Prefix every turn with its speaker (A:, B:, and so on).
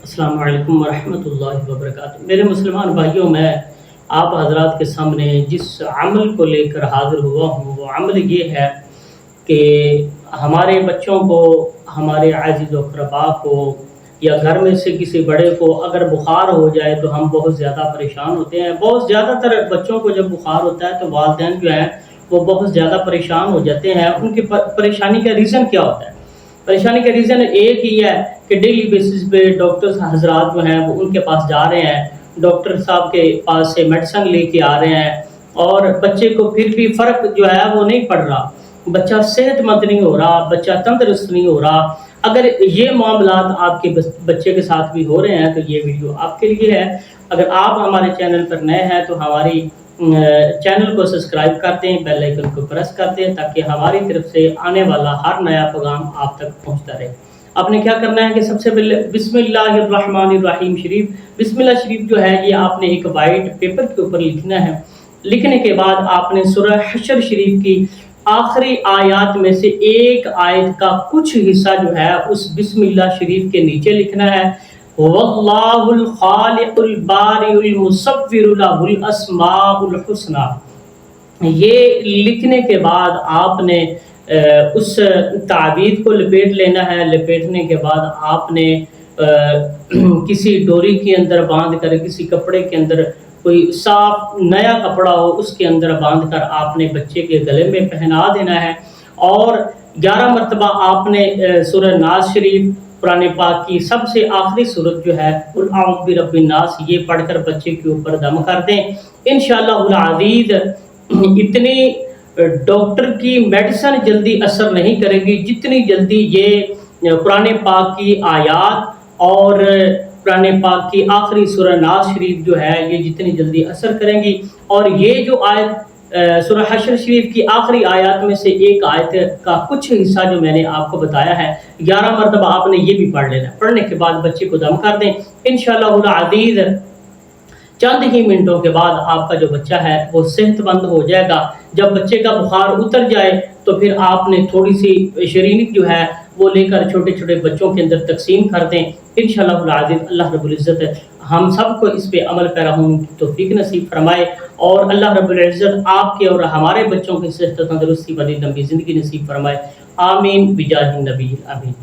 A: السلام علیکم ورحمۃ اللہ وبرکاتہ۔ میرے مسلمان بھائیوں، میں آپ حضرات کے سامنے جس عمل کو لے کر حاضر ہوا ہوں وہ عمل یہ ہے کہ ہمارے بچوں کو، ہمارے عزیز و اقربا کو یا گھر میں سے کسی بڑے کو اگر بخار ہو جائے تو ہم بہت زیادہ پریشان ہوتے ہیں۔ بہت زیادہ تر بچوں کو جب بخار ہوتا ہے تو والدین جو ہیں وہ بہت زیادہ پریشان ہو جاتے ہیں۔ ان کی پریشانی کا ریزن کیا ہوتا ہے؟ پریشانی کا ریزن ایک ہی ہے کہ ڈیلی بیسس پہ ڈاکٹر حضرات جو ہیں وہ ان کے پاس جا رہے ہیں، ڈاکٹر صاحب کے پاس سے میڈیسن لے کے آ رہے ہیں اور بچے کو پھر بھی فرق جو ہے وہ نہیں پڑ رہا، بچہ صحت مند نہیں ہو رہا، بچہ تندرست نہیں ہو رہا۔ اگر یہ معاملات آپ کے بچے کے ساتھ بھی ہو رہے ہیں تو یہ ویڈیو آپ کے لیے ہے۔ اگر آپ ہمارے چینل پر نئے ہیں تو ہماری چینل کو سبسکرائب کرتے ہیں، بیل آئیکن کو پریس کرتے ہیں تاکہ ہماری طرف سے آنے والا ہر نیا پیغام آپ تک پہنچتا رہے۔ آپ نے کیا کرنا ہے کہ سب سے پہلے بسم اللہ الرحمن الرحیم شریف، بسم اللہ شریف جو ہے یہ آپ نے ایک وائٹ پیپر کے اوپر لکھنا ہے۔ لکھنے کے بعد آپ نے سورہ حشر شریف کی آخری آیات میں سے ایک آیت کا کچھ حصہ جو ہے اس بسم اللہ شریف کے نیچے لکھنا ہے۔ واللہ الخالق البارئ المصور لہ الاسماء الحسنی۔ یہ لکھنے کے بعد آپ نے اس تعویذ کو لپیٹ لینا ہے۔ لپیٹنے کے بعد آپ نے کسی ڈوری کے اندر باندھ کر، کسی کپڑے کے اندر، کوئی صاف نیا کپڑا ہو اس کے اندر باندھ کر آپ نے بچے کے گلے میں پہنا دینا ہے اور 11 مرتبہ آپ نے سورہ ناس شریف، قرآن پاک کی سب سے آخری سورت جو ہے قل اعوذ برب الناس، یہ پڑھ کر بچے کے اوپر دم کر دیں۔ انشاءاللہ العزیز اتنی ڈاکٹر کی میڈیسن جلدی اثر نہیں کرے گی جتنی جلدی یہ قرآن پاک کی آیات اور قرآن پاک کی آخری سورہ ناس شریف جو ہے یہ جتنی جلدی اثر کریں گی۔ اور یہ جو آیت سورہ حشر شریف کی آخری آیات میں سے ایک آیت کا کچھ حصہ جو میں نے آپ کو بتایا ہے 11 مرتبہ آپ نے یہ بھی پڑھ لینا ہے۔ پڑھنے کے بعد بچے کو دم کر دیں۔ انشاءاللہ العزیز چند ہی منٹوں کے بعد آپ کا جو بچہ ہے وہ صحت مند ہو جائے گا۔ جب بچے کا بخار اتر جائے تو پھر آپ نے تھوڑی سی شرینک جو ہے وہ لے کر چھوٹے چھوٹے بچوں کے اندر تقسیم کر دیں۔ انشاءاللہ العزیز اللہ رب العزت ہم سب کو اس پہ عمل پیرا ہونے کی توفیق نصیب فرمائے اور اللہ رب العزت آپ کے اور ہمارے بچوں کی صحت تندرستی والی لمبی زندگی نصیب فرمائے۔ آمین بجاہ النبی آمین۔